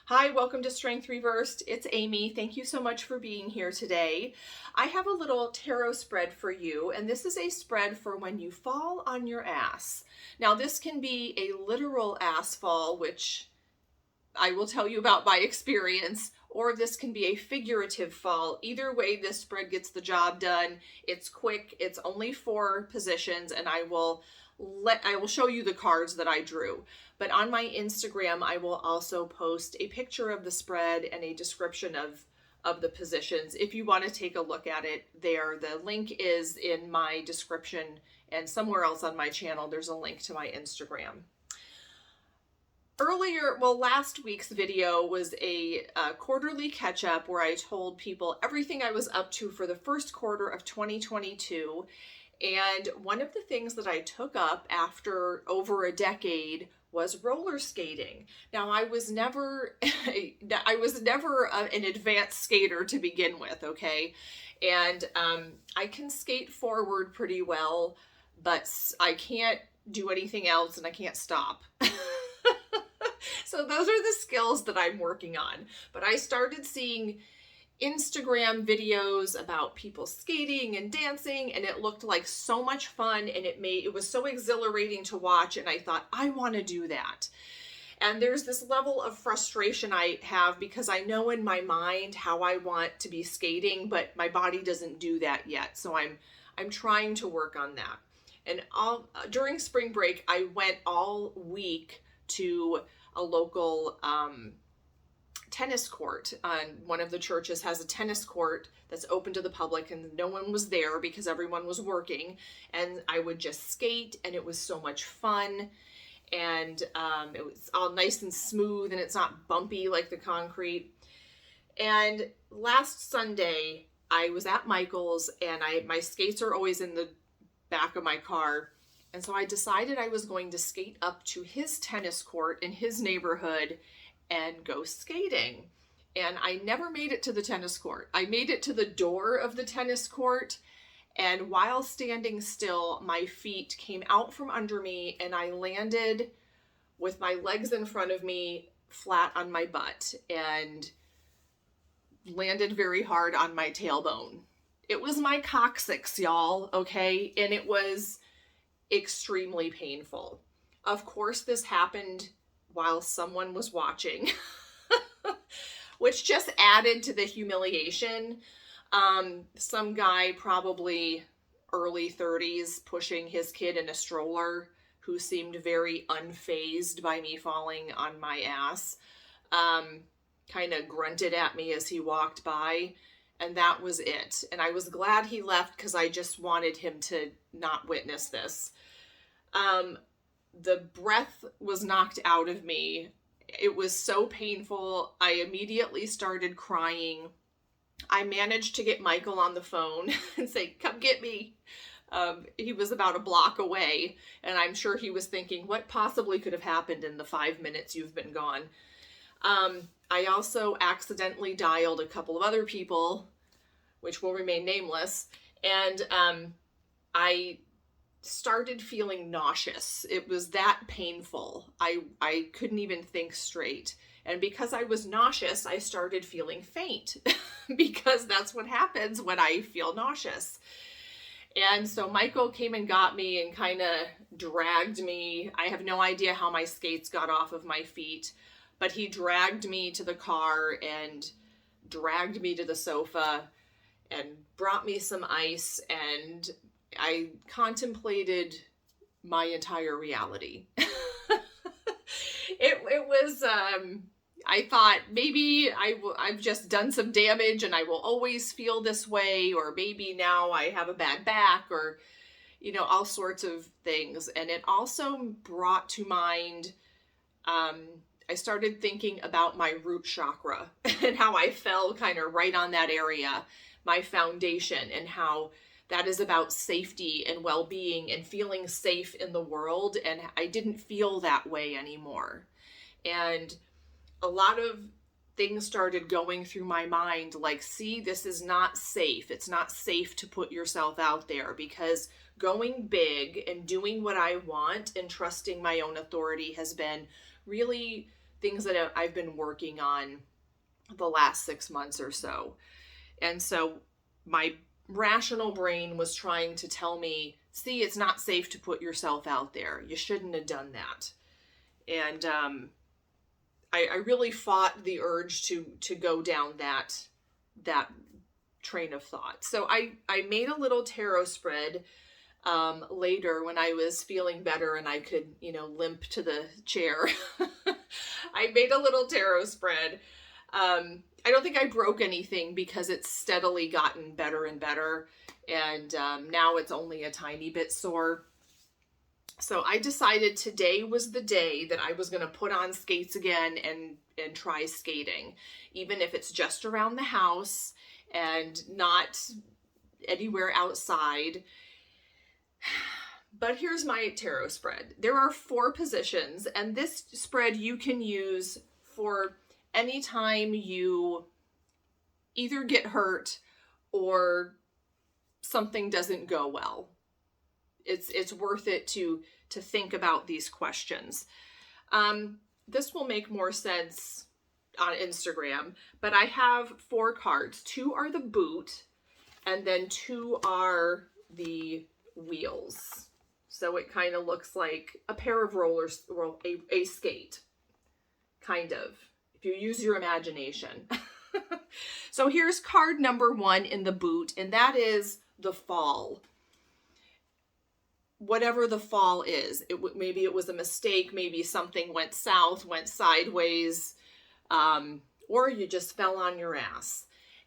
Hi, welcome to Strength Reversed. It's Amy. Thank you so much for being here today. I have a little tarot spread for you, and this is a spread for when you fall on your ass. Now, this can be a literal ass fall, which I will tell you about by experience, or this can be a figurative fall. Either way, this spread gets the job done. It's quick. It's only 4 positions, and I will show you the cards that I drew. But on my Instagram, I will also post a picture of the spread and a description of the positions if you want to take a look at it there. The link is in my description, and somewhere else on my channel there's a link to my Instagram. Last week's video was a quarterly catch-up where I told people everything I was up to for the first quarter of 2022. And one of the things that I took up after over a decade was roller skating. Now, I was never an advanced skater to begin with, okay? And I can skate forward pretty well, but I can't do anything else and I can't stop. So those are the skills that I'm working on. But I started seeing Instagram videos about people skating and dancing, and it looked like so much fun, and it was so exhilarating to watch, and I thought, I want to do that. And there's this level of frustration I have because I know in my mind how I want to be skating, but my body doesn't do that yet. So I'm trying to work on that. And during spring break, I went all week to a local tennis court. One of the churches has a tennis court that's open to the public, and no one was there because everyone was working. And I would just skate, and it was so much fun. And it was all nice and smooth, and it's not bumpy like the concrete. And last Sunday, I was at Michael's, and my skates are always in the back of my car. And so I decided I was going to skate up to his tennis court in his neighborhood and go skating. And I never made it to the tennis court. I made it to the door of the tennis court, and while standing still, my feet came out from under me, and I landed with my legs in front of me flat on my butt and landed very hard on my tailbone. It was my coccyx, y'all, okay? And it was extremely painful. Of course, this happened while someone was watching, which just added to the humiliation. Some guy, probably early 30s, pushing his kid in a stroller, who seemed very unfazed by me falling on my ass, kind of grunted at me as he walked by, and that was it. And I was glad he left because I just wanted him to not witness this. The breath was knocked out of me. It was so painful. I immediately started crying. I managed to get Michael on the phone and say, come get me. He was about a block away, and I'm sure he was thinking, what possibly could have happened in the 5 minutes you've been gone? I also accidentally dialed a couple of other people, which will remain nameless, and I started feeling nauseous. It was that painful. I couldn't even think straight. And because I was nauseous, I started feeling faint because that's what happens when I feel nauseous. And so Michael came and got me and kind of dragged me. I have no idea how my skates got off of my feet, but he dragged me to the car and dragged me to the sofa and brought me some ice, and I contemplated my entire reality. It was, I thought maybe I've just done some damage and I will always feel this way, or maybe now I have a bad back, or, all sorts of things. And it also brought to mind, I started thinking about my root chakra and how I fell kind of right on that area, my foundation, and how that is about safety and well-being and feeling safe in the world. And I didn't feel that way anymore. And a lot of things started going through my mind, like, see, this is not safe. It's not safe to put yourself out there, because going big and doing what I want and trusting my own authority has been really things that I've been working on the last 6 months or so. And so my rational brain was trying to tell me, see, it's not safe to put yourself out there. You shouldn't have done that. And I really fought the urge to go down that train of thought. So I made a little tarot spread later when I was feeling better and I could, limp to the chair. I made a little tarot spread. I don't think I broke anything because it's steadily gotten better and better. And now it's only a tiny bit sore. So I decided today was the day that I was going to put on skates again and try skating, even if it's just around the house and not anywhere outside. But here's my tarot spread. There are 4 positions, and this spread you can use for any time you either get hurt or something doesn't go well. It's worth it to think about these questions. This will make more sense on Instagram, but I have 4 cards. 2 are the boot, and then 2 are the wheels. So it kind of looks like a pair of rollers, or a skate, kind of, if you use your imagination. So here's card number 1 in the boot, and that is the fall. Whatever the fall is, maybe it was a mistake, maybe something went south, went sideways, or you just fell on your ass.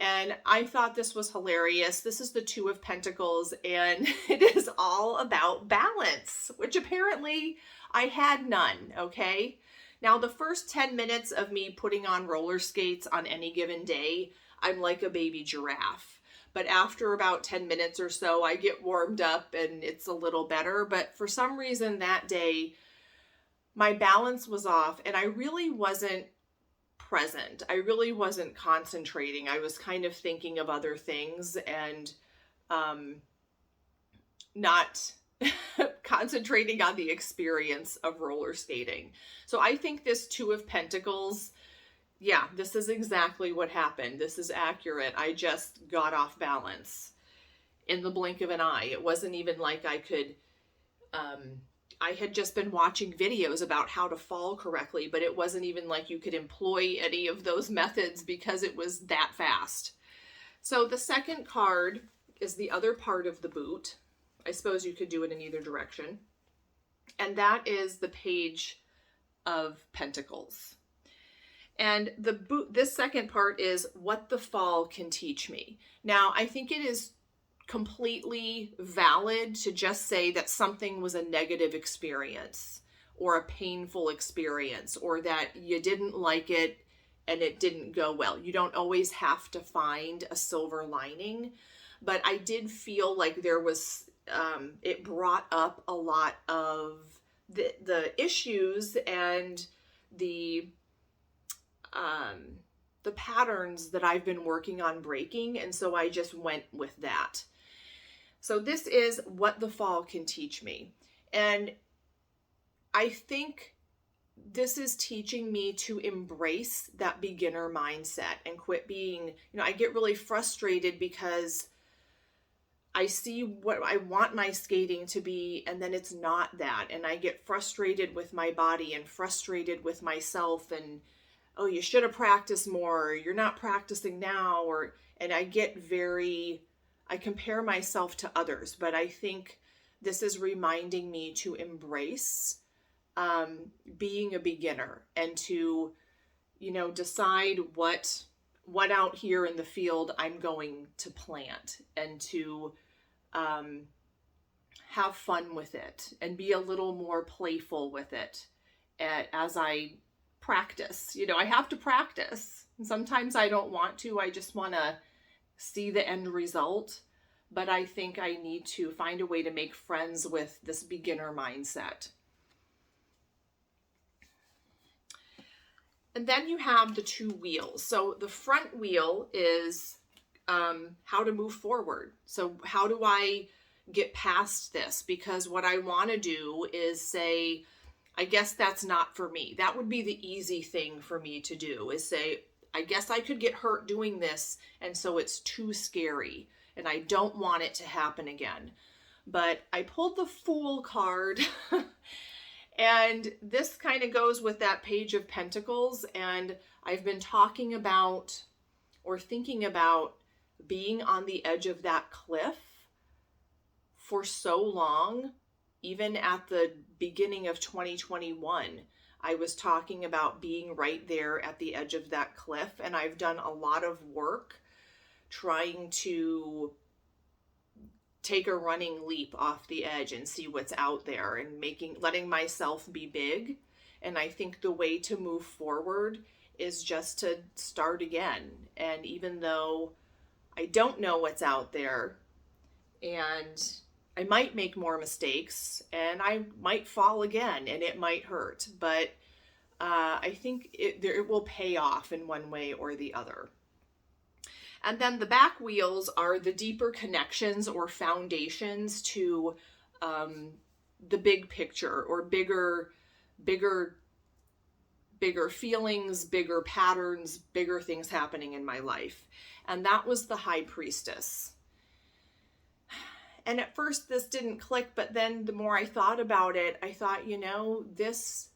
And I thought this was hilarious. This is the 2 of Pentacles, and it is all about balance, which apparently I had none, okay? Now, the first 10 minutes of me putting on roller skates on any given day, I'm like a baby giraffe. But after about 10 minutes or so, I get warmed up and it's a little better. But for some reason that day, my balance was off and I really wasn't present. I really wasn't concentrating. I was kind of thinking of other things and not concentrating on the experience of roller skating. So I think this 2 of Pentacles, yeah, this is exactly what happened. This is accurate. I just got off balance in the blink of an eye. It wasn't even like I could, I had just been watching videos about how to fall correctly, but it wasn't even like you could employ any of those methods because it was that fast. So the second card is the other part of the boot. I suppose you could do it in either direction. And that is the Page of Pentacles. And this second part is what the fall can teach me. Now, I think it is completely valid to just say that something was a negative experience or a painful experience or that you didn't like it and it didn't go well. You don't always have to find a silver lining, but I did feel like there was, it brought up a lot of the issues and the patterns that I've been working on breaking. And so I just went with that. So this is what the fall can teach me. And I think this is teaching me to embrace that beginner mindset and quit being, I get really frustrated because I see what I want my skating to be, and then it's not that. And I get frustrated with my body and frustrated with myself and, oh, you should have practiced more, or you're not practicing now, and I compare myself to others, but I think this is reminding me to embrace being a beginner and to, decide what out here in the field I'm going to plant and to have fun with it and be a little more playful with it as I practice. I have to practice. And sometimes I don't want to. I just want to see the end result. But I think I need to find a way to make friends with this beginner mindset. And then you have the 2 wheels. So the front wheel is how to move forward. So how do I get past this? Because what I want to do is say, I guess that's not for me. That would be the easy thing for me to do, is say, I guess I could get hurt doing this, and so it's too scary, and I don't want it to happen again. But I pulled the Fool card, and this kind of goes with that Page of Pentacles, and I've been talking about or thinking about being on the edge of that cliff for so long. Even at the beginning of 2021, I was talking about being right there at the edge of that cliff, and I've done a lot of work trying to take a running leap off the edge and see what's out there, and letting myself be big. And I think the way to move forward is just to start again. And even though I don't know what's out there, and I might make more mistakes, and I might fall again, and it might hurt, but I think it will pay off in one way or the other. And then the back wheels are the deeper connections or foundations to the big picture, or bigger feelings, bigger patterns, bigger things happening in my life. And that was the High Priestess. And at first this didn't click, but then the more I thought about it, I thought, this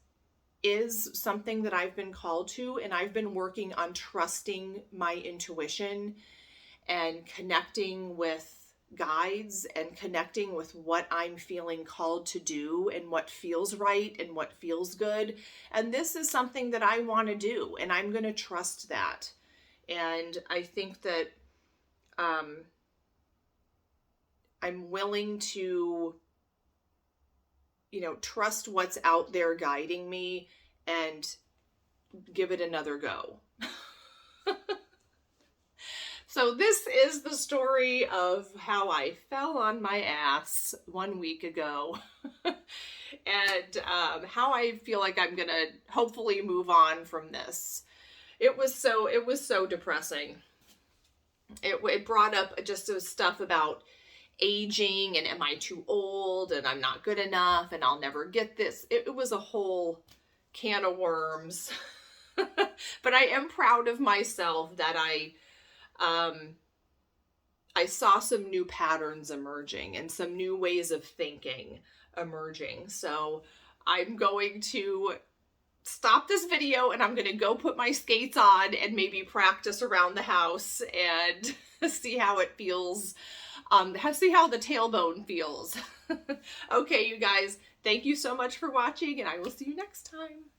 is something that I've been called to, and I've been working on trusting my intuition and connecting with guides and connecting with what I'm feeling called to do and what feels right and what feels good. And this is something that I want to do, and I'm going to trust that. And I think that I'm willing to, trust what's out there guiding me and give it another go. So this is the story of how I fell on my ass 1 week ago and how I feel like I'm going to hopefully move on from this. It was so depressing. It brought up just stuff about aging and am I too old and I'm not good enough and I'll never get this. It was a whole can of worms. But I am proud of myself that I saw some new patterns emerging and some new ways of thinking emerging. So I'm going to stop this video and I'm going to go put my skates on and maybe practice around the house and see how it feels. See how the tailbone feels. Okay, you guys, thank you so much for watching, and I will see you next time.